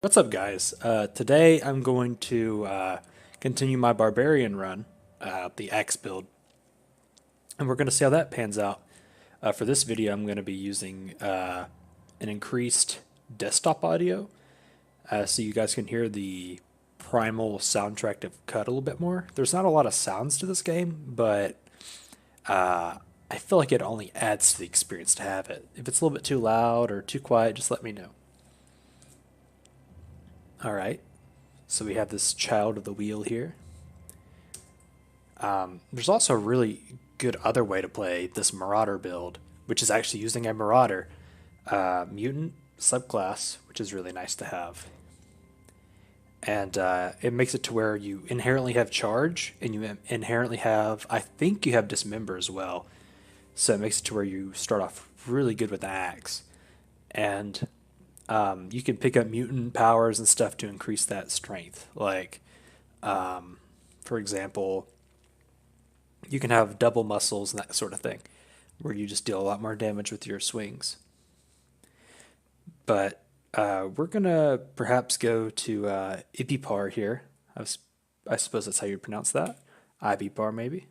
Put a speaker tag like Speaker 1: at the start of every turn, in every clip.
Speaker 1: What's up, guys? Today I'm going to continue my barbarian run, the axe build, and we're going to see how that pans out. For this video, I'm going to be using an increased desktop audio, so you guys can hear the primal soundtrack of cut a little bit more. There's not a lot of sounds to this game, but I feel like it only adds to the experience to have it. If it's a little bit too loud or too quiet, just let me know. All right. So we have this child of the wheel here. There's also a really good other way to play this Marauder build, which is actually using a Marauder mutant subclass, which is really nice to have. And it makes it to where you inherently have charge, and you inherently have, I think you have dismember as well. So it makes it to where you start off really good with the axe. And you can pick up mutant powers and stuff to increase that strength. Like, for example, you can have double muscles and that sort of thing, where you just deal a lot more damage with your swings. But we're gonna perhaps go to Ibipar here. I suppose that's how you pronounce that. Ibipar, maybe.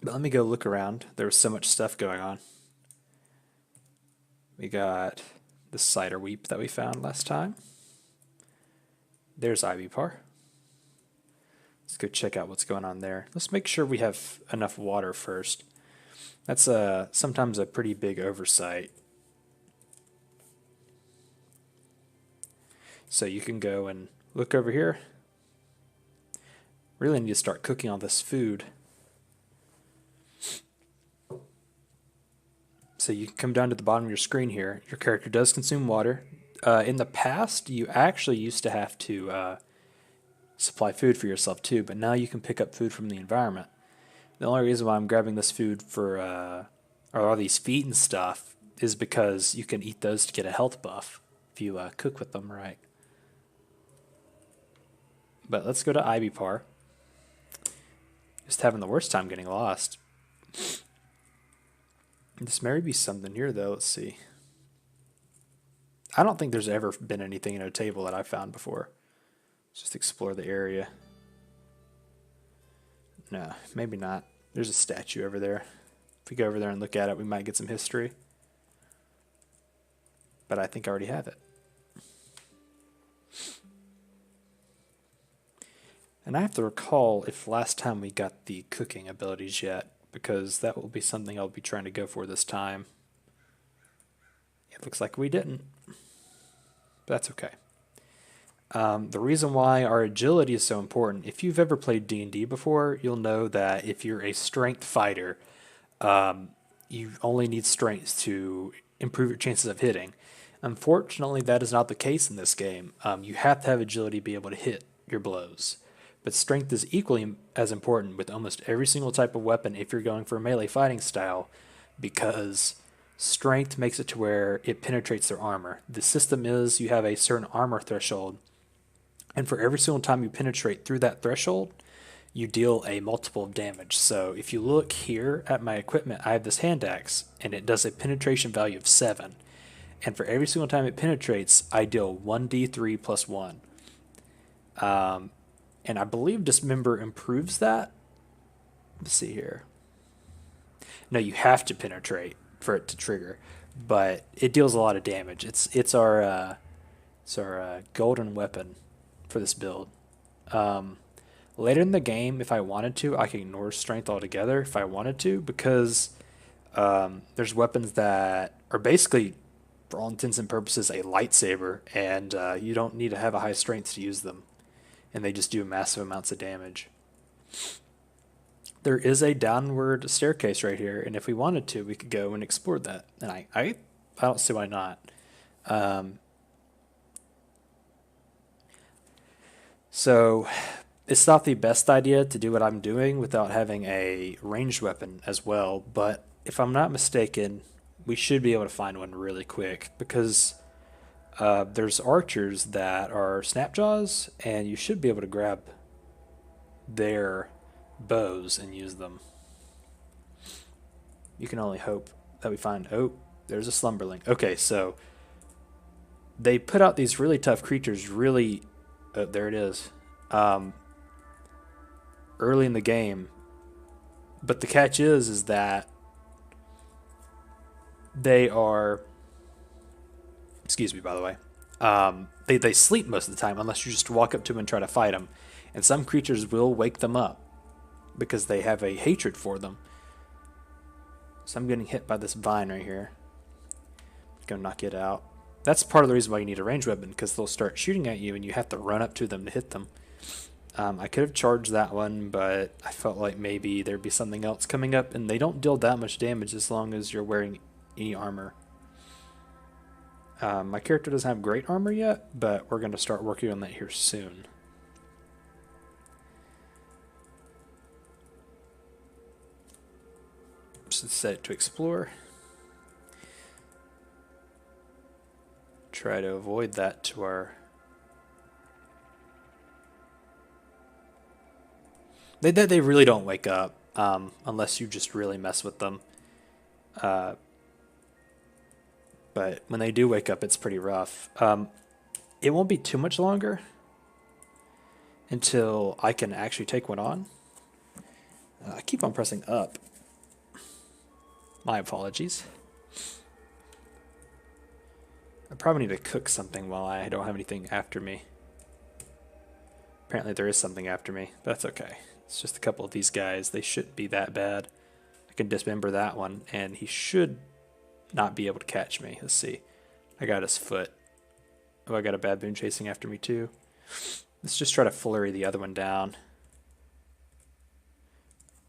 Speaker 1: But let me go look around. There was so much stuff going on. We got the cider weep that we found last time. There's Ibipar. Let's go check out what's going on there. Let's make sure we have enough water first. That's sometimes a pretty big oversight. So you can go and look over here. Really need to start cooking all this food. So you can come down to the bottom of your screen here. Your character does consume water. In the past, you actually used to have to supply food for yourself too, but now you can pick up food from the environment. The only reason why I'm grabbing this food for or all these feet and stuff is because you can eat those to get a health buff if you cook with them right. But let's go to Ibipar. Just having the worst time getting lost. This may be something here, though. Let's see. I don't think there's ever been anything in a table that I've found before. Let's just explore the area. No, maybe not. There's a statue over there. If we go over there and look at it, we might get some history. But I think I already have it. And I have to recall if last time we got the cooking abilities yet, because that will be something I'll be trying to go for this time. It looks like we didn't. But that's okay. The reason why our agility is so important, if you've ever played D&D before, you'll know that if you're a strength fighter, you only need strength to improve your chances of hitting. Unfortunately, that is not the case in this game. You have to have agility to be able to hit your blows. But strength is equally as important with almost every single type of weapon if you're going for a melee fighting style, because strength makes it to where it penetrates their armor. The system is you have a certain armor threshold, and for every single time you penetrate through that threshold, you deal a multiple of damage. So if you look here at my equipment, I have this hand axe, and it does a penetration value of 7. And for every single time it penetrates, I deal 1d3 plus 1. And I believe Dismember improves that. Let's see here. No, you have to penetrate for it to trigger, but it deals a lot of damage. It's our golden weapon for this build. Later in the game, if I wanted to, I can ignore strength altogether if I wanted to, because there's weapons that are basically, for all intents and purposes, a lightsaber, and you don't need to have a high strength to use them. And they just do massive amounts of damage. There is a downward staircase right here, and if we wanted to, we could go and explore that. And I don't see why not. So it's not the best idea to do what I'm doing without having a ranged weapon as well, but if I'm not mistaken, we should be able to find one really quick, because there's archers that are snapjaws, and you should be able to grab their bows and use them. You can only hope that we find... Oh, there's a slumberling. Okay, so they put out these really tough creatures really, there it is, um, early in the game. But the catch is that they are, excuse me, by the way, they sleep most of the time unless you just walk up to them and try to fight them. And some creatures will wake them up because they have a hatred for them. So I'm getting hit by this vine right here. Go knock it out. That's part of the reason why you need a ranged weapon, because they'll start shooting at you and you have to run up to them to hit them. I could have charged that one, but I felt like maybe there'd be something else coming up, and they don't deal that much damage as long as you're wearing any armor. My character doesn't have great armor yet, but we're going to start working on that here soon. Just set it to explore. Try to avoid that to our... They really don't wake up unless you just really mess with them. But when they do wake up, it's pretty rough. It won't be too much longer until I can actually take one on. I keep on pressing up. My apologies. I probably need to cook something while I don't have anything after me. Apparently there is something after me, but that's okay. It's just a couple of these guys. They shouldn't be that bad. I can dismember that one, and he should not be able to catch me. Let's see. I got his foot. Oh, I got a baboon chasing after me too. Let's just try to flurry the other one down.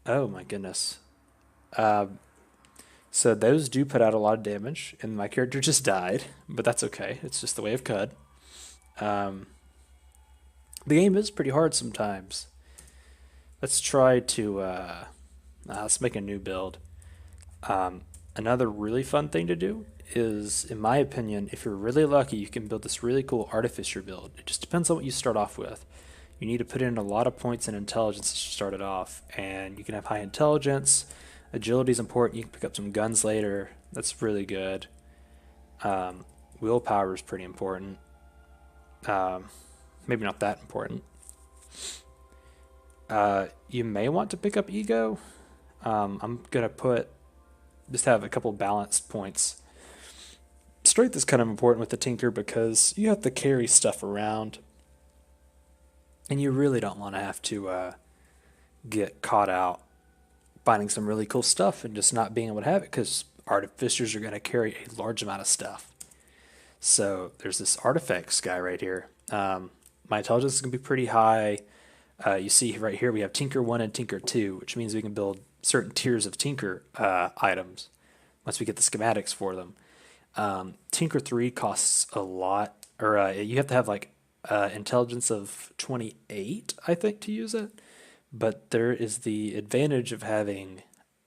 Speaker 1: Oh my goodness. So those do put out a lot of damage, and my character just died, but that's okay. It's just the way of CUD. The game is pretty hard sometimes. Let's try to, let's make a new build. Another really fun thing to do is, in my opinion, if you're really lucky, you can build this really cool artificer build. It just depends on what you start off with. You need to put in a lot of points in intelligence to start it off, and you can have high intelligence. Agility is important. You can pick up some guns later. That's really good. Willpower is pretty important. Maybe not that important. You may want to pick up ego. I'm gonna just have a couple balanced points. Strength is kind of important with the tinker because you have to carry stuff around, and you really don't want to have to get caught out finding some really cool stuff and just not being able to have it, because artificers are going to carry a large amount of stuff. So there's this artifacts guy right here. My intelligence is going to be pretty high. You see right here we have Tinker 1 and Tinker 2, which means we can build certain tiers of Tinker items once we get the schematics for them. Tinker 3 costs a lot, or you have to have like intelligence of 28, I think, to use it. But there is the advantage of having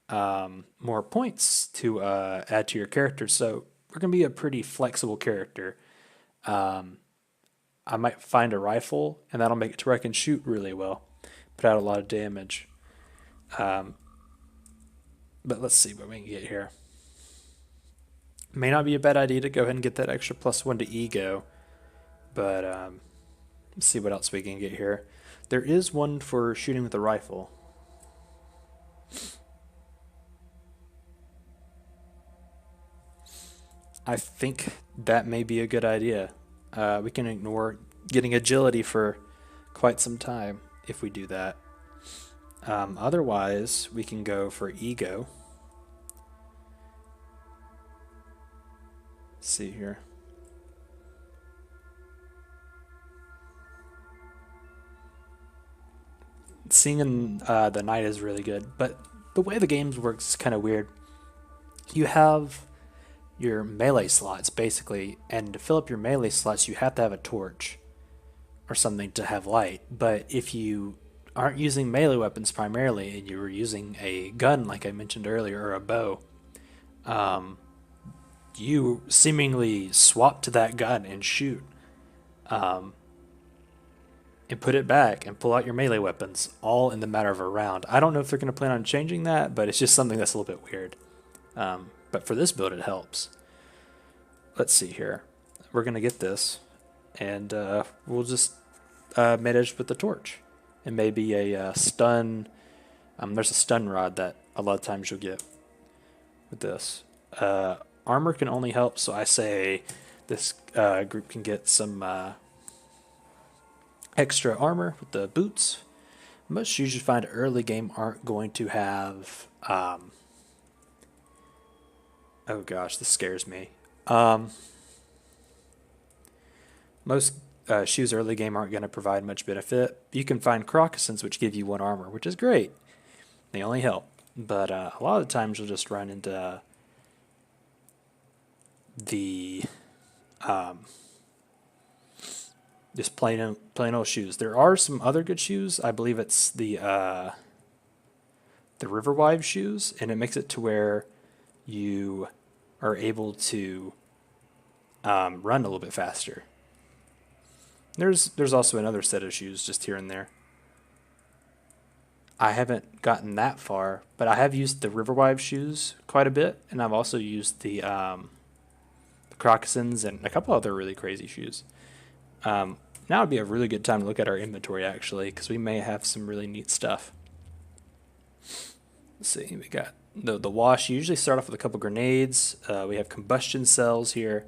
Speaker 1: more points to add to your character. So we're going to be a pretty flexible character. I might find a rifle, and that'll make it to where I can shoot really well, put out a lot of damage. But let's see what we can get here. May not be a bad idea to go ahead and get that extra +1 to ego, but let's see what else we can get here. There is one for shooting with a rifle. I think that may be a good idea. We can ignore getting agility for quite some time if we do that. Otherwise, we can go for ego. Let's see here. Seeing in the night is really good, but the way the game works is kind of weird. You have your melee slots, basically, and to fill up your melee slots, you have to have a torch or something to have light. But if you aren't using melee weapons primarily, and you were using a gun, like I mentioned earlier, or a bow, you seemingly swap to that gun and shoot. And put it back and pull out your melee weapons all in the matter of a round. I don't know if they're going to plan on changing that, but it's just something that's a little bit weird. But for this build, it helps. Let's see here. we're gonna get this, and we'll just manage with the torch, and maybe a stun. There's a stun rod that a lot of times you'll get with this. Armor can only help, so I say this group can get some extra armor with the boots. Most shoes you find early game aren't going to have. Oh gosh, this scares me. Most shoes early game aren't going to provide much benefit. You can find crocossins which give you 1 armor, which is great. They only help, but a lot of the times you'll just run into the just plain old shoes. There are some other good shoes. I believe it's the Riverwive shoes, and it makes it to where you are able to run a little bit faster. There's also another set of shoes just here and there. I haven't gotten that far, but I have used the Riverwive shoes quite a bit, and I've also used the Crocossins and a couple other really crazy shoes. Now would be a really good time to look at our inventory, actually, because we may have some really neat stuff. Let's see, we got the wash. You usually start off with a couple grenades. We have combustion cells here.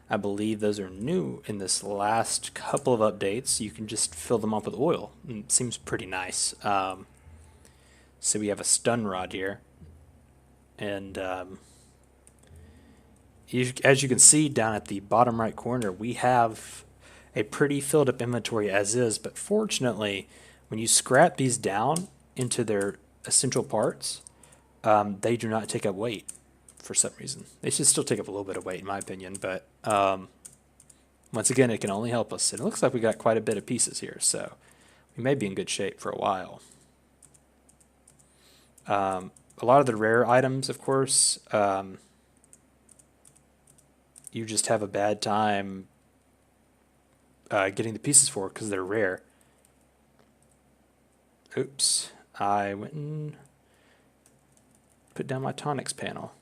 Speaker 1: I believe those are new in this last couple of updates. You can just fill them up with oil. It seems pretty nice. So we have a stun rod here. And as you can see down at the bottom right corner, we have a pretty filled up inventory as is. But fortunately, when you scrap these down into their essential parts, they do not take up weight for some reason. They should still take up a little bit of weight in my opinion, but once again, it can only help us. And it looks like we got quite a bit of pieces here, so we may be in good shape for a while. A lot of the rare items, of course, you just have a bad time getting the pieces for because they're rare. Oops, I went and put down my tonics panel.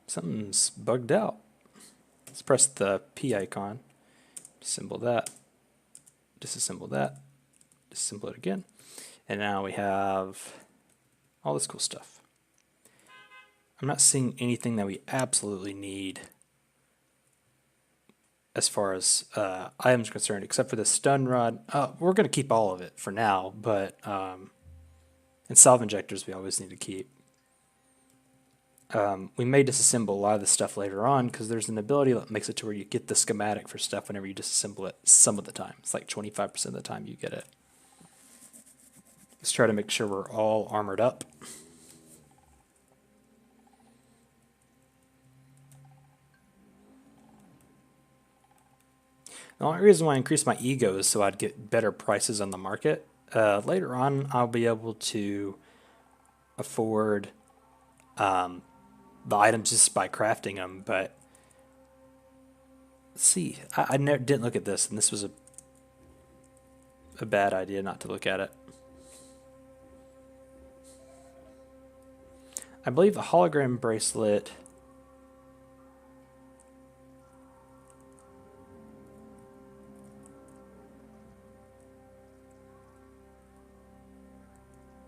Speaker 1: Something's bugged out. Let's press the P icon, disassemble that, disassemble that, disassemble it again, and now we have all this cool stuff. I'm not seeing anything that we absolutely need as far as items are concerned, except for the stun rod. We're going to keep all of it for now, but and salve injectors we always need to keep. We may disassemble a lot of this stuff later on because there's an ability that makes it to where you get the schematic for stuff whenever you disassemble it some of the time. It's like 25% of the time you get it. Let's try to make sure we're all armored up. The only reason why I increased my ego is so I'd get better prices on the market. Later on, I'll be able to afford the items just by crafting them, but let's see. I never didn't look at this, and this was a bad idea not to look at it. I believe the hologram bracelet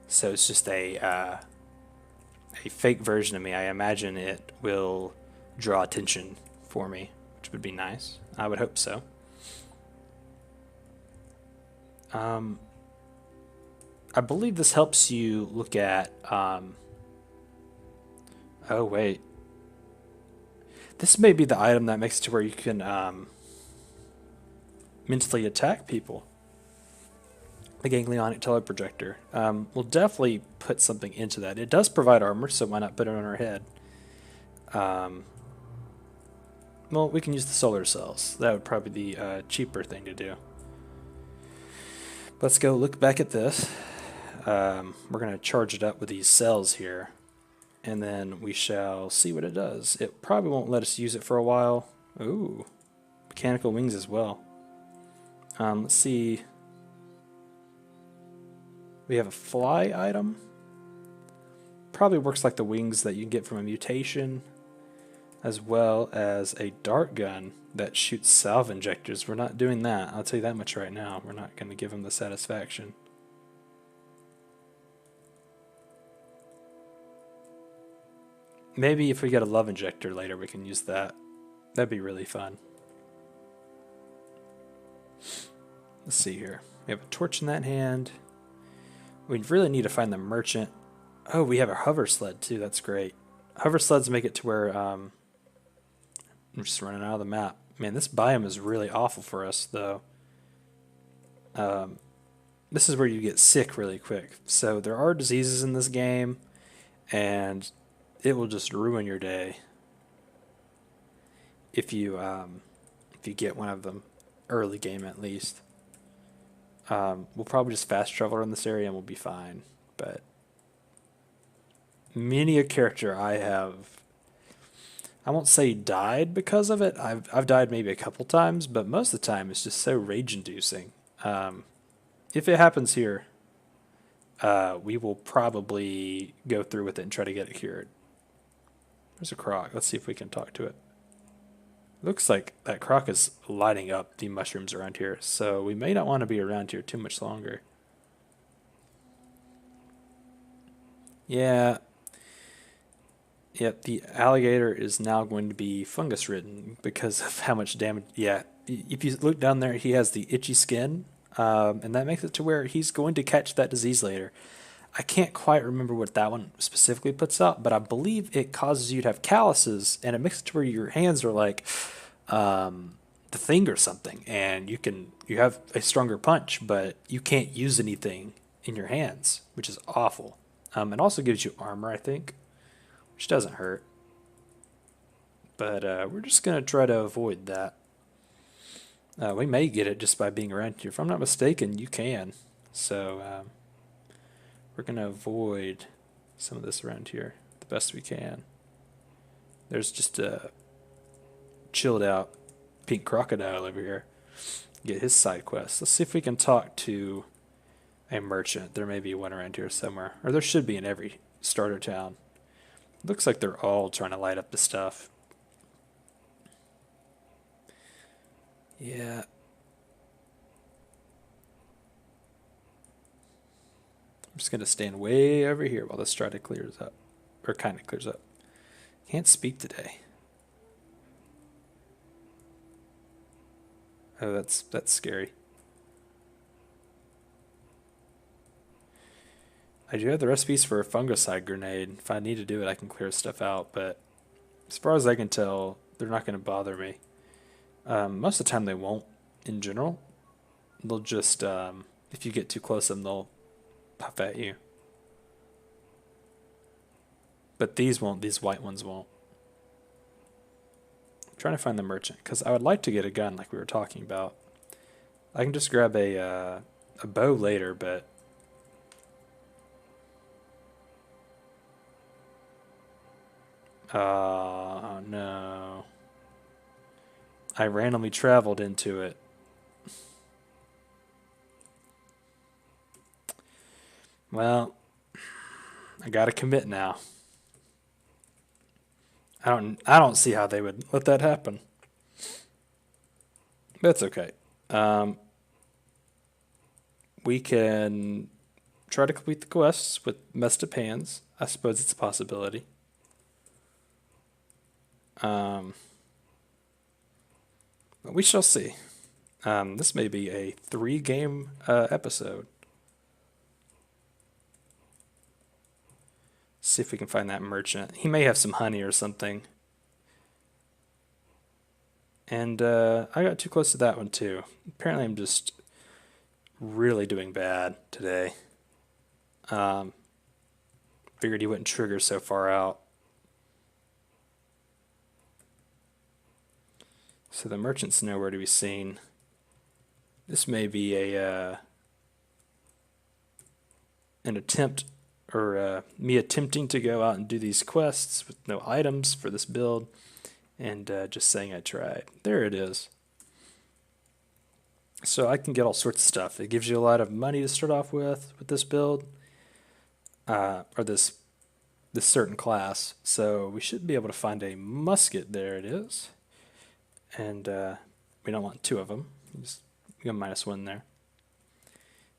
Speaker 1: so it's just a fake version of me. I imagine it will draw attention for me, which would be nice. I would hope so. I believe this helps you look at oh wait, this may be the item that makes it to where you can mentally attack people. The ganglionic teleprojector. We'll definitely put something into that. It does provide armor, so why not put it on our head? Well, we can use the solar cells. That would probably be the cheaper thing to do. Let's go look back at this. We're going to charge it up with these cells here, and then we shall see what it does. It probably won't let us use it for a while. Ooh, mechanical wings as well. Let's see. We have a fly item. Probably works like the wings that you can get from a mutation. as well as a dart gun that shoots salve injectors. We're not doing that. I'll tell you that much right now. We're not going to give him the satisfaction. Maybe if we get a love injector later, we can use that. That'd be really fun. Let's see here. We have a torch in that hand. We really need to find the merchant. Oh, we have a hover sled too. That's great. Hover sleds make it to where I'm just running out of the map. Man, this biome is really awful for us, though. This is where you get sick really quick. So there are diseases in this game, and it will just ruin your day if you get one of them early game at least. We'll probably just fast travel around this area and we'll be fine. But many a character I won't say died because of it. I've died maybe a couple times, but most of the time it's just so rage-inducing. If it happens here, we will probably go through with it and try to get it cured. There's a croc. Let's see if we can talk to it. Looks like that croc is lighting up the mushrooms around here, so we may not want to be around here too much longer. Yeah. Yep, the alligator is now going to be fungus ridden because of how much damage. Yeah, if you look down there, he has the itchy skin, and that makes it to where he's going to catch that disease later. I can't quite remember what that one specifically puts out, but I believe it causes you to have calluses, and it makes it to where your hands are like the thing or something, and you have a stronger punch, but you can't use anything in your hands, which is awful. It also gives you armor, I think, which doesn't hurt. But we're just going to try to avoid that. We may get it just by being around here. If I'm not mistaken, you can. So we're going to avoid some of this around here the best we can. There's just a chilled out pink crocodile over here. Get his side quest. Let's see if we can talk to a merchant. There may be one around here somewhere. Or there should be in every starter town. Looks like they're all trying to light up the stuff. Yeah. I'm just going to stand way over here while the strata clears up. Or kind of clears up. Can't speak today. Oh, that's scary. I do have the recipes for a fungicide grenade. If I need to do it, I can clear stuff out. But as far as I can tell, they're not going to bother me. Most of the time they won't, in general. They'll just, if you get too close to them, they'll puff at you. But these won't, these white ones won't. I'm trying to find the merchant, because I would like to get a gun like we were talking about. I can just grab a bow later, but oh no. I randomly traveled into it. Well, I gotta commit now. I don't see how they would let that happen. That's okay. We can try to complete the quests with messed up hands. I suppose it's a possibility. But we shall see. This may be a 3-game episode. See if we can find that merchant. He may have some honey or something. And I got too close to that one too. Apparently I'm just really doing bad today. Figured he wouldn't trigger so far out. So the merchant's nowhere to be seen. This may be an attempt, or me attempting to go out and do these quests with no items for this build, and just saying I tried. There it is. So I can get all sorts of stuff. It gives you a lot of money to start off with this build, or this this certain class. So we should be able to find a musket. There it is. And we don't want two of them. Just we got -1 there.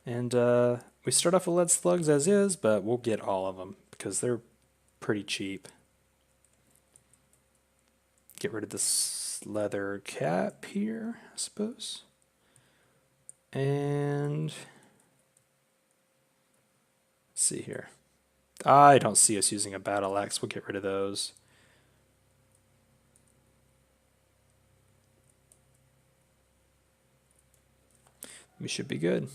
Speaker 1: And we start off with lead slugs as is, but we'll get all of them because they're pretty cheap. Get rid of this leather cap here, I suppose. And let's see here. I don't see us using a battle axe. We'll get rid of those. We should be good.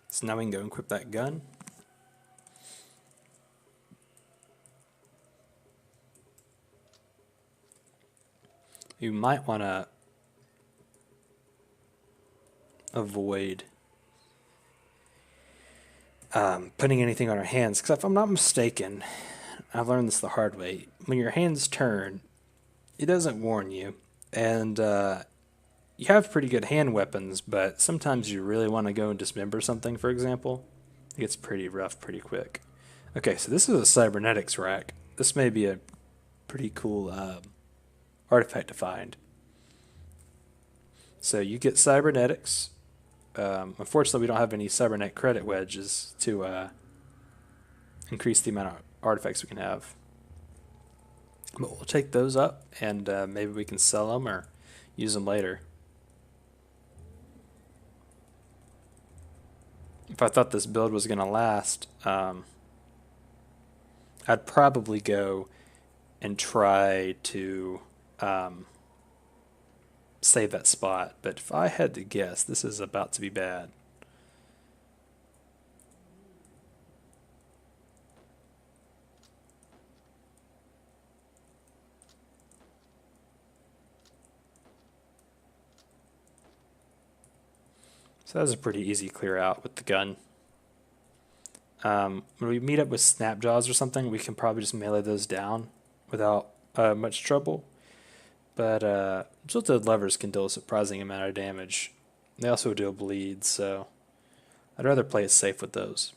Speaker 1: So now we can go and equip that gun. You might want to avoid putting anything on our hands, because if I'm not mistaken, I've learned this the hard way. When your hands turn, it doesn't warn you, and you have pretty good hand weapons, but sometimes you really want to go and dismember something, for example. It gets pretty rough pretty quick. Okay, so this is a cybernetics rack. This may be a pretty cool artifact to find. So you get cybernetics. Unfortunately, we don't have any cybernet credit wedges to increase the amount of artifacts we can have. But we'll take those up, and maybe we can sell them or use them later. If I thought this build was going to last, I'd probably go and try to save that spot. But if I had to guess, this is about to be bad. So that was a pretty easy clear out with the gun. When we meet up with snapjaws or something, we can probably just melee those down without much trouble. But jilted levers can deal a surprising amount of damage. They also do a bleed, so I'd rather play it safe with those.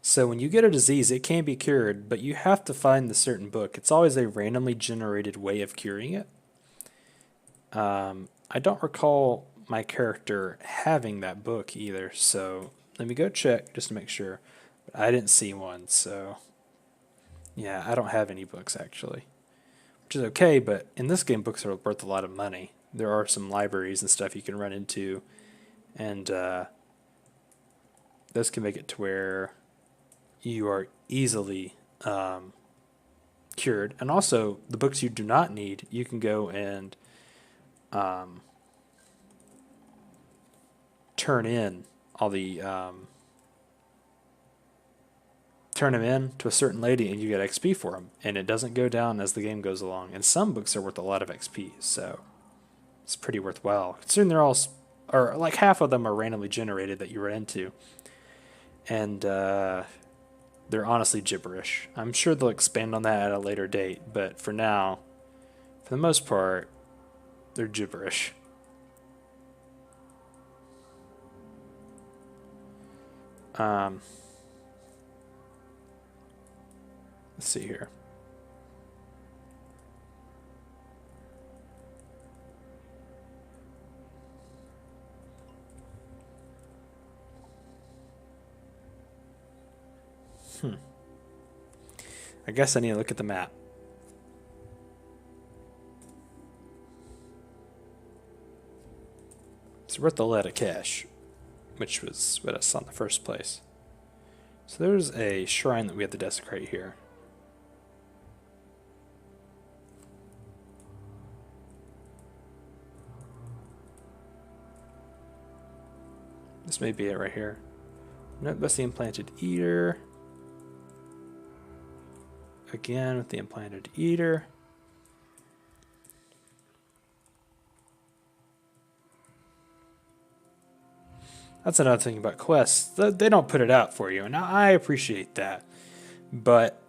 Speaker 1: So when you get a disease, it can be cured, but you have to find the certain book. It's always a randomly generated way of curing it. I don't recall my character having that book either, so let me go check just to make sure. But I didn't see one, so yeah, I don't have any books actually, which is okay, but in this game, books are worth a lot of money. There are some libraries and stuff you can run into, and those can make it to where you are easily cured. And also, the books you do not need, you can go and turn in all the turn them in to a certain lady, and you get XP for them, and it doesn't go down as the game goes along. And some books are worth a lot of XP, so it's pretty worthwhile. Considering they're all, or like half of them are randomly generated that you run into, and they're honestly gibberish. I'm sure they'll expand on that at a later date, but for now, for the most part, they're gibberish. Let's see here. I guess I need to look at the map. It's worth a lot of cash, which was what I saw in the first place. So there's a shrine that we have to desecrate here. This may be it right here. Nope, that's the implanted eater. Again with the implanted eater. That's another thing about quests. They don't put it out for you, and I appreciate that. But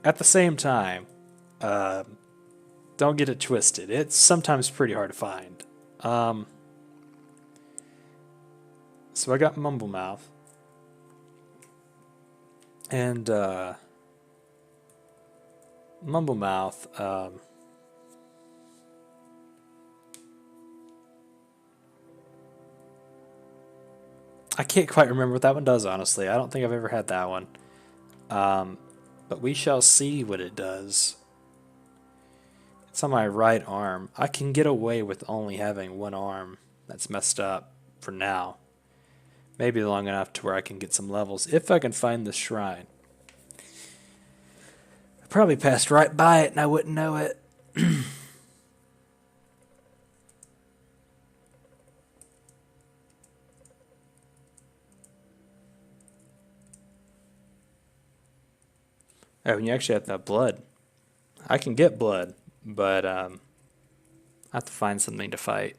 Speaker 1: at the same time, Don't get it twisted. It's sometimes pretty hard to find. Um, so I got Mumble Mouth. And Mumble Mouth, I can't quite remember what that one does, honestly. I don't think I've ever had that one. Um, but we shall see what it does. It's on my right arm. I can get away with only having one arm that's messed up for now. Maybe long enough to where I can get some levels if I can find the shrine. I probably passed right by it and I wouldn't know it. Oh, and you actually have to have blood. I can get blood, but I have to find something to fight.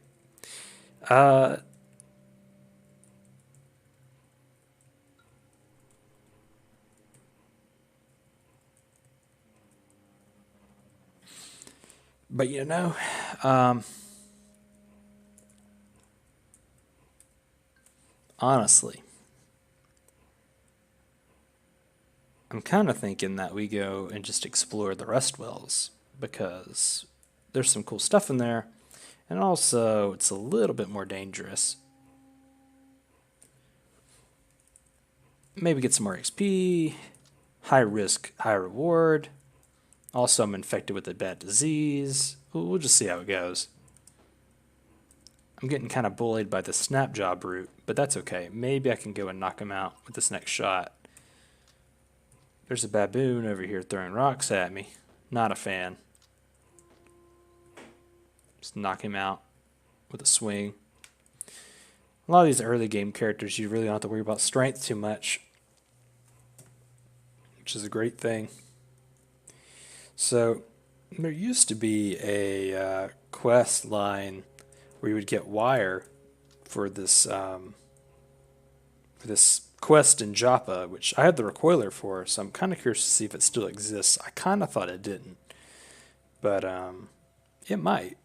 Speaker 1: Uh, but you know, um, honestly, I'm kind of thinking that we go and just explore the rest wells because there's some cool stuff in there, and also it's a little bit more dangerous. Maybe get some more XP, high risk, high reward. Also, I'm infected with a bad disease. We'll just see how it goes. I'm getting kind of bullied by the snap job route, but that's okay. Maybe I can go and knock him out with this next shot. There's a baboon over here throwing rocks at me. Not a fan. Just knock him out with a swing. A lot of these early game characters, you really don't have to worry about strength too much, which is a great thing. So there used to be a quest line where you would get wire for this quest in Joppa, which I had the recoiler for, so I'm kind of curious to see if it still exists. I kind of thought it didn't, but it might.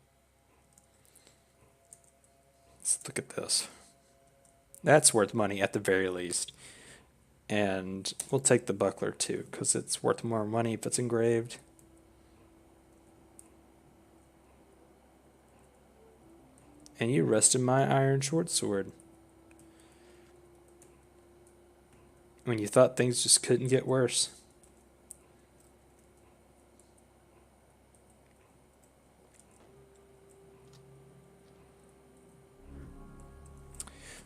Speaker 1: Let's look at this. That's worth money at the very least. And we'll take the buckler too, because it's worth more money if it's engraved. And you rested my iron short sword. When you thought things just couldn't get worse.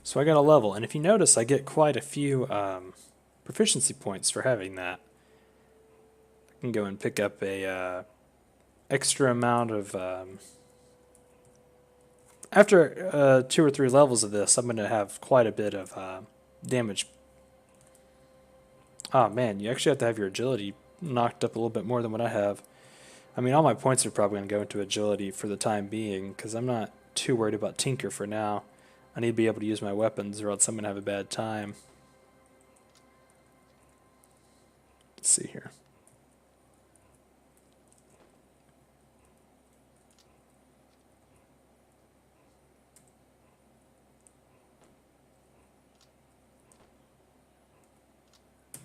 Speaker 1: So I got a level, and if you notice, I get quite a few proficiency points for having that. I can go and pick up a extra amount of... after 2 or 3 levels of this, I'm going to have quite a bit of damage. Oh man, you actually have to have your agility knocked up a little bit more than what I have. I mean, all my points are probably going to go into agility for the time being, because I'm not too worried about Tinker for now. I need to be able to use my weapons or else I'm going to have a bad time. Let's see here.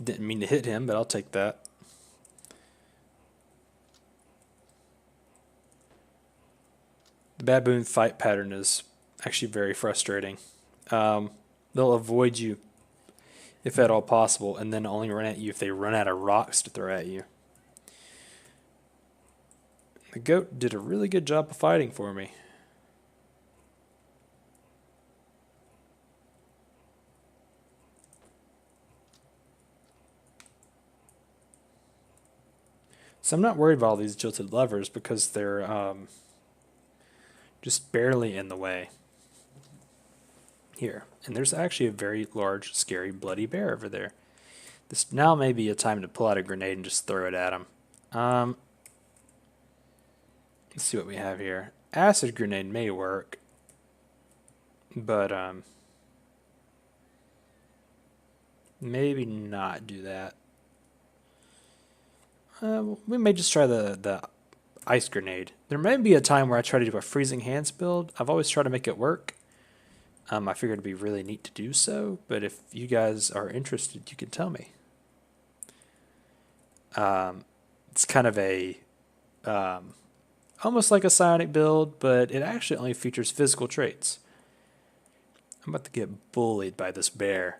Speaker 1: Didn't mean to hit him, but I'll take that. The baboon fight pattern is actually very frustrating. They'll avoid you if at all possible, and then only run at you if they run out of rocks to throw at you. The goat did a really good job of fighting for me. So I'm not worried about all these jilted levers because they're just barely in the way. Here. And there's actually a very large, scary, bloody bear over there. This now may be a time to pull out a grenade and just throw it at him. Let's see what we have here. Acid grenade may work, but maybe not do that. We may just try the ice grenade. There may be a time where I try to do a freezing hands build. I've always tried to make it work. I figured it'd be really neat to do so, but if you guys are interested, you can tell me. It's kind of a almost like a psionic build, but it actually only features physical traits. I'm about to get bullied by this bear.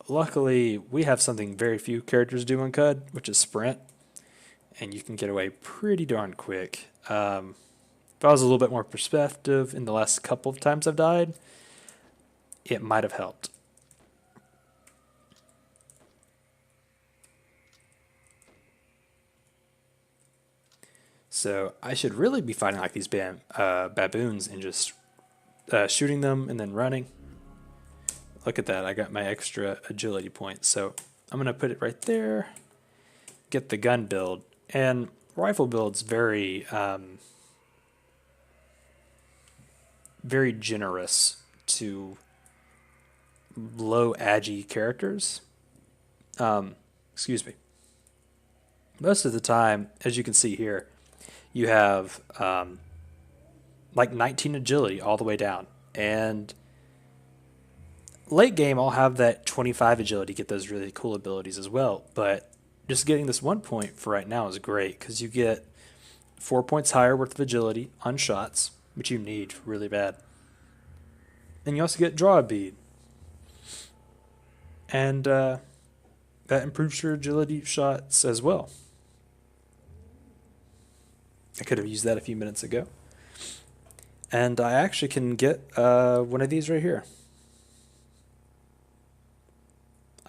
Speaker 1: Luckily, we have something very few characters do in CUD, which is sprint, and you can get away pretty darn quick. If I was a little bit more perspective in the last couple of times I've died, it might have helped. So I should really be fighting like these baboons and just shooting them and then running. Look at that, I got my extra agility points. So I'm going to put it right there, get the gun build. And rifle build's very, very generous to low agi characters. Excuse me. Most of the time, as you can see here, you have like 19 agility all the way down. And late game, I'll have that 25 agility, get those really cool abilities as well. But just getting this 1 point for right now is great because you get 4 points higher worth of agility on shots, which you need really bad. And you also get draw a bead. And that improves your agility shots as well. I could have used that a few minutes ago. And I actually can get one of these right here.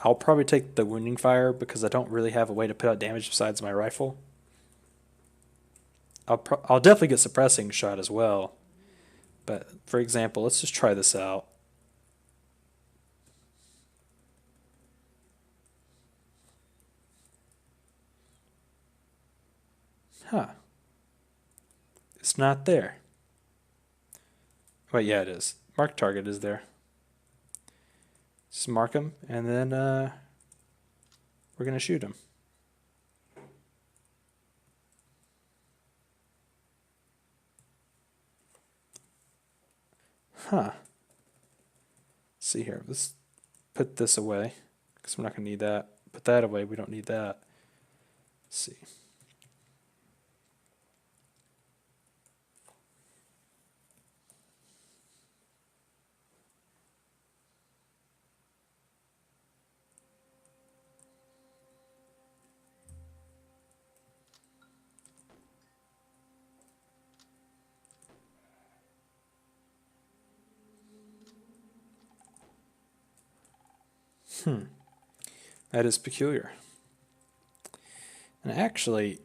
Speaker 1: I'll probably take the wounding fire because I don't really have a way to put out damage besides my rifle. I'll definitely get suppressing shot as well. But for example, let's just try this out. Huh. It's not there. Wait, yeah, it is. Mark target is there. Just mark him, and then we're going to shoot him. Huh. Let's see here. Let's put this away, because we're not going to need that. Put that away. We don't need that. Let's see. That is peculiar. And actually,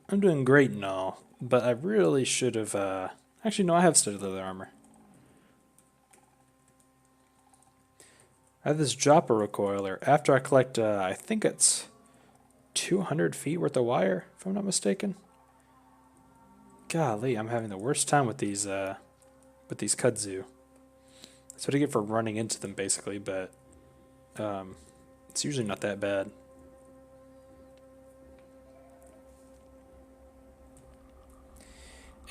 Speaker 1: I'm doing great and all, but I really should have... actually, no, I have studded leather armor. I have this dropper recoiler. After I collect, I think it's 200 feet worth of wire, if I'm not mistaken. Golly, I'm having the worst time with these kudzu. That's what I get for running into them, basically, but it's usually not that bad.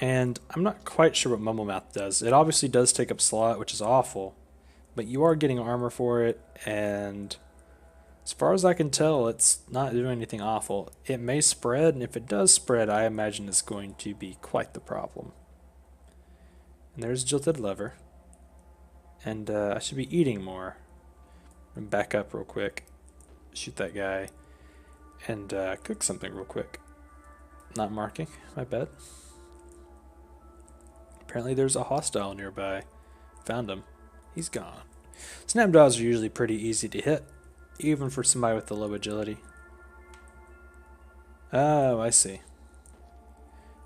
Speaker 1: And I'm not quite sure what Mumble Mouth does. It obviously does take up slot, which is awful, but you are getting armor for it, and as far as I can tell, it's not doing anything awful. It may spread, and if it does spread, I imagine it's going to be quite the problem. And there's Jilted Lever. And I should be eating more. I'm back up real quick. Shoot that guy. And cook something real quick. Not marking, my bad. Apparently there's a hostile nearby. Found him. He's gone. Snapjaws are usually pretty easy to hit, even for somebody with the low agility. Oh, I see.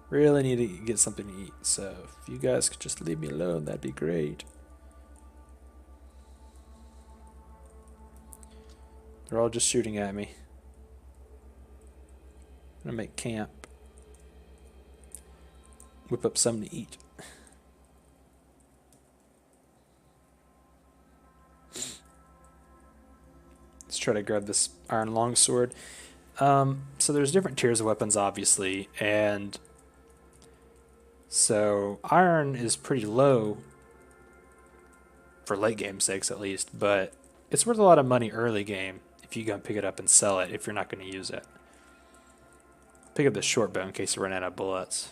Speaker 1: Really need to get something to eat, so if you guys could just leave me alone, that'd be great. They're all just shooting at me. I'm gonna make camp. Whip up something to eat. Let's try to grab this iron longsword. So there's different tiers of weapons, obviously, and so iron is pretty low for late game sakes, at least, but it's worth a lot of money early game if you go and pick it up and sell it if you're not going to use it. Pick up the short bow in case you run out of bullets.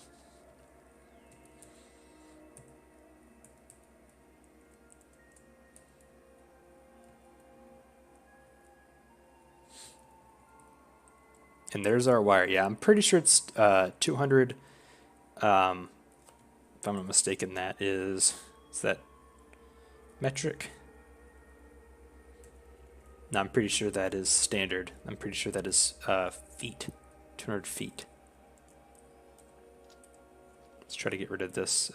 Speaker 1: And there's our wire. Yeah, I'm pretty sure it's 200. If I'm not mistaken, is that metric? No, I'm pretty sure that is standard. I'm pretty sure that is feet. 200 feet. Let's try to get rid of this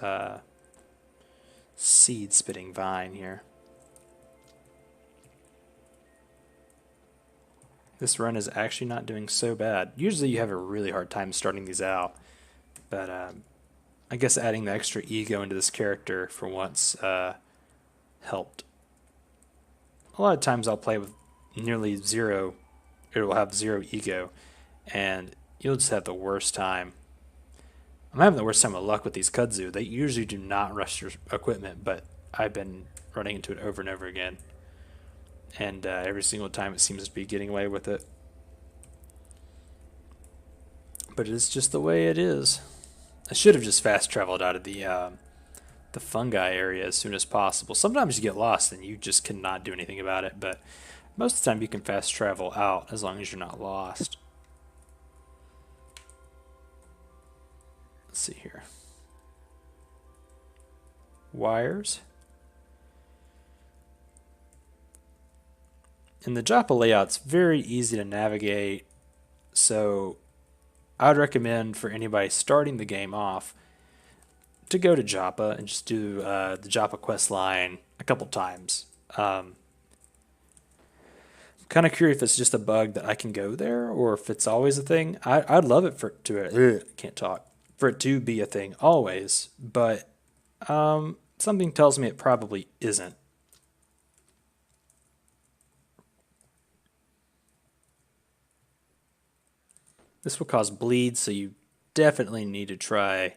Speaker 1: seed spitting vine here. This run is actually not doing so bad. Usually you have a really hard time starting these out, but I guess adding the extra ego into this character for once helped. A lot of times I'll play with nearly zero, it will have zero ego, and you'll just have the worst time. I'm having the worst time of luck with these kudzu. They usually do not rush your equipment, but I've been running into it over and over again. And every single time it seems to be getting away with it. But it's just the way it is. I should have just fast traveled out of the fungi area as soon as possible. Sometimes you get lost and you just cannot do anything about it, but most of the time you can fast travel out as long as you're not lost. Let's see here. Wires. And the Joppa layout's very easy to navigate, so I would recommend for anybody starting the game off to go to Joppa and just do the Joppa quest line a couple times. I'm kind of curious if it's just a bug that I can go there or if it's always a thing. I'd love it for it to can't talk for it to be a thing always, but something tells me it probably isn't. This will cause bleeds, so you definitely need to try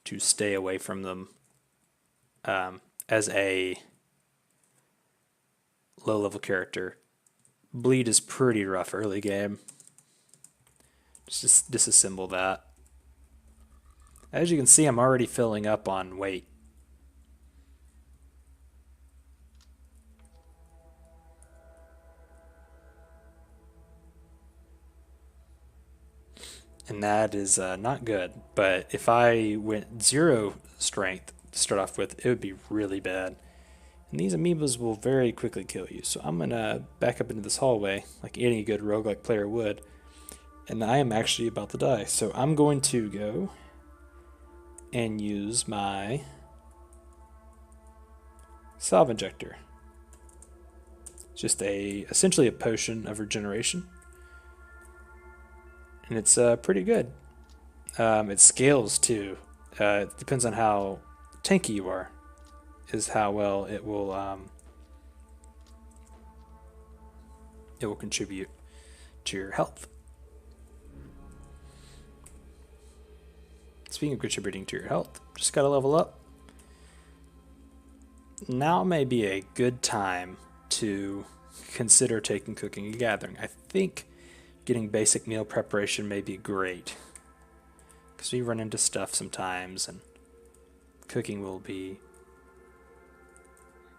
Speaker 1: to stay away from them as a low-level character. Bleed is pretty rough early game. Just disassemble that. As you can see, I'm already filling up on weight. And that is not good. But if I went 0 strength to start off with, it would be really bad. And these amoebas will very quickly kill you. So I'm going to back up into this hallway like any good roguelike player would. And I am actually about to die. So I'm going to go and use my salve injector. It's just essentially a potion of regeneration. And it's pretty good. It scales too. It depends on how tanky you are, is how well it will contribute to your health. Speaking of contributing to your health, just gotta level up. Now may be a good time to consider taking cooking and gathering. I think getting basic meal preparation may be great, because we run into stuff sometimes, and cooking will be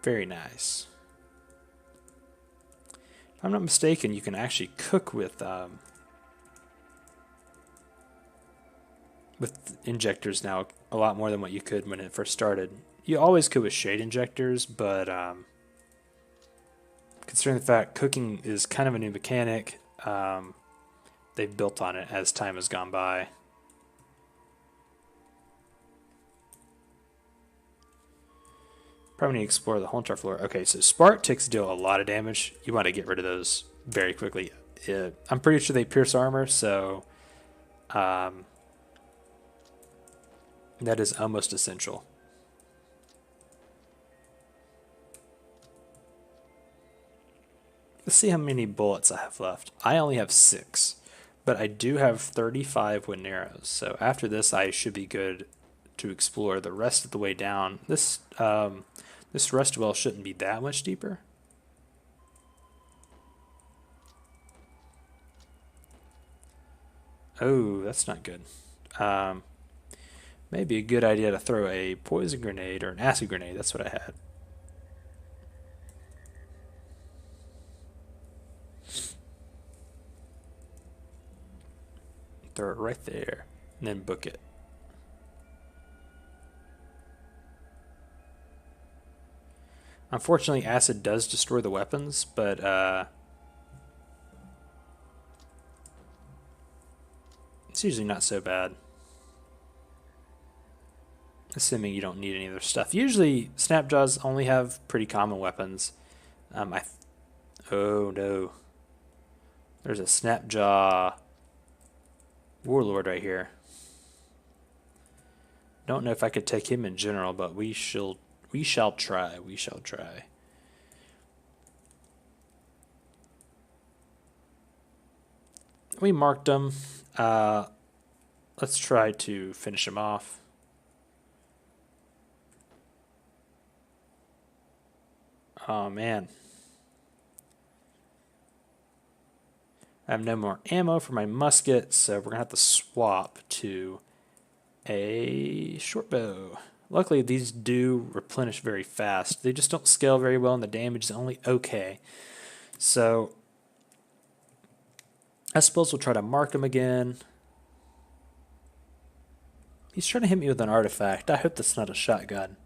Speaker 1: very nice. If I'm not mistaken, you can actually cook with injectors now a lot more than what you could when it first started. You always could with shade injectors, but considering the fact cooking is kind of a new mechanic, they've built on it as time has gone by. Probably need to explore the whole entire floor. Okay, so spark ticks deal a lot of damage. You want to get rid of those very quickly. I'm pretty sure they pierce armor, so that is almost essential. Let's see how many bullets I have left. I only have 6. But I do have 35 wooden arrows, so after this I should be good to explore the rest of the way down. This rust well shouldn't be that much deeper. Oh, that's not good. Um, Maybe a good idea to throw a poison grenade or an acid grenade. That's what I had. Throw it right there, and then book it. Unfortunately, acid does destroy the weapons, but it's usually not so bad. Assuming you don't need any other stuff. Usually, snapjaws only have pretty common weapons. Oh no. There's a snapjaw warlord right here. Don't know if I could take him in general, but we shall try. We shall try. We marked him. Let's try to finish him off. Oh man. I have no more ammo for my musket, so we're going to have to swap to a short bow. Luckily, these do replenish very fast. They just don't scale very well, and the damage is only okay. So, I suppose we'll try to mark him again. He's trying to hit me with an artifact. I hope that's not a shotgun.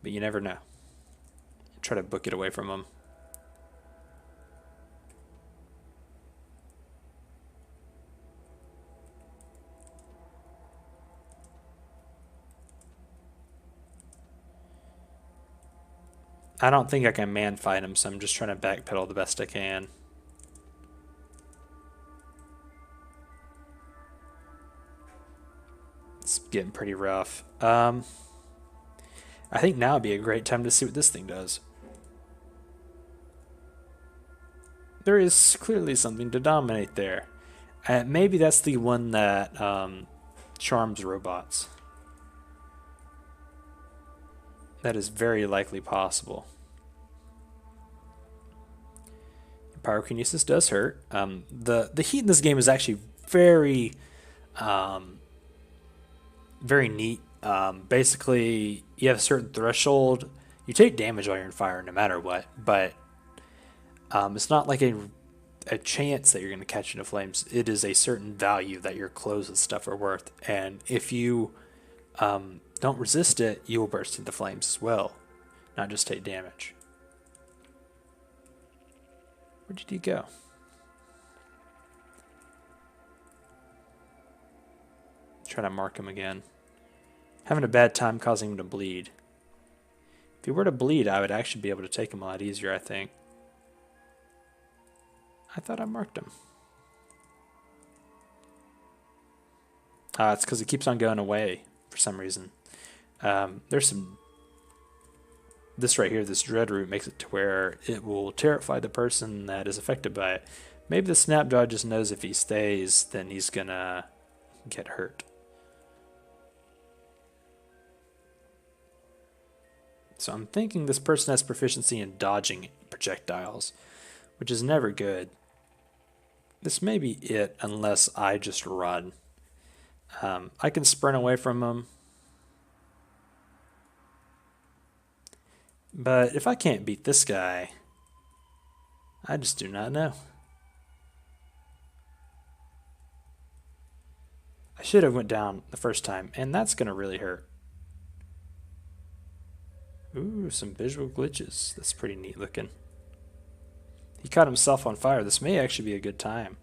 Speaker 1: But you never know. Try to book it away from him. I don't think I can man fight him, so I'm just trying to backpedal the best I can. It's getting pretty rough. I think now would be a great time to see what this thing does. There is clearly something to dominate there. Maybe that's the one that charms robots. That is very likely possible. Pyrokinesis does hurt. The heat in this game is actually very, very neat. Basically, you have a certain threshold. You take damage while you're in fire, no matter what. But it's not like a chance that you're going to catch into flames. It is a certain value that your clothes and stuff are worth. And if you don't resist it, you will burst into flames as well, not just take damage. Where did he go? Try to mark him again. Having a bad time causing him to bleed. If he were to bleed, I would actually be able to take him a lot easier, I think. I thought I marked him. It's because it keeps on going away for some reason. There's some... This right here, this dread root, makes it to where it will terrify the person that is affected by it. Maybe the snapjaw just knows if he stays, then he's gonna get hurt. So I'm thinking this person has proficiency in dodging projectiles, which is never good. This may be it unless I just run. I can sprint away from him. But if I can't beat this guy, I just do not know. I should have went down the first time, and that's going to really hurt. Ooh, some visual glitches. That's pretty neat looking. He caught himself on fire. This may actually be a good time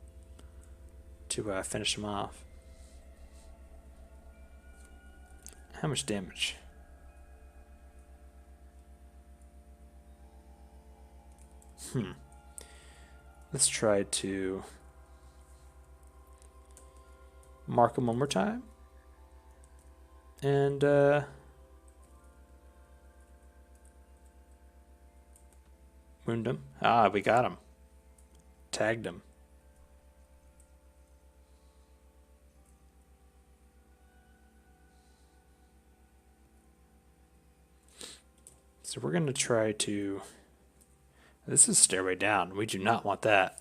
Speaker 1: to finish him off. How much damage? Let's try to mark him one more time. And wound him. Ah, we got him. Tagged him. So we're going to try to... This is Stairway Down. We do not want that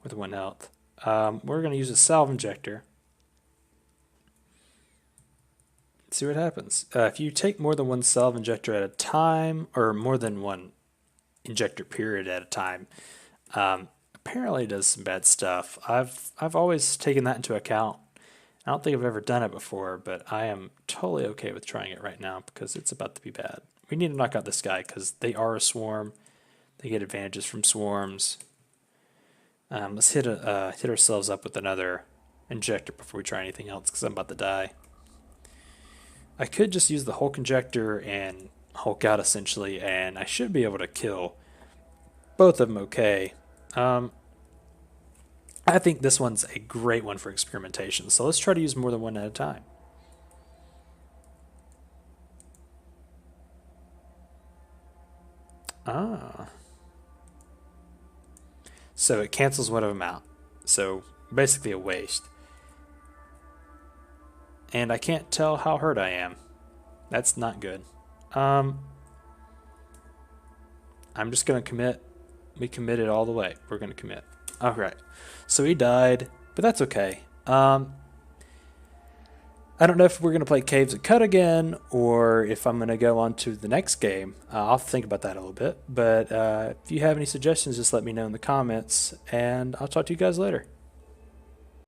Speaker 1: with 1 health. We're going to use a salve injector. See what happens. If you take more than 1 salve injector at a time, or more than 1 injector period at a time, apparently it does some bad stuff. I've always taken that into account. I don't think I've ever done it before, but I am totally okay with trying it right now because it's about to be bad. We need to knock out this guy because they are a swarm. They get advantages from swarms. Let's hit ourselves up with another injector before we try anything else because I'm about to die. I could just use the Hulk injector and Hulk out essentially, and I should be able to kill both of them okay. I think this one's a great one for experimentation, so let's try to use more than 1 at a time. So it cancels one of them out. So basically a waste. And I can't tell how hurt I am. That's not good. I'm just going to commit. We committed all the way. We're going to commit. All right. So he died, but that's okay. I don't know if we're going to play Caves and Cut again, or if I'm going to go on to the next game. I'll think about that a little bit. But if you have any suggestions, just let me know in the comments, and I'll talk to you guys later.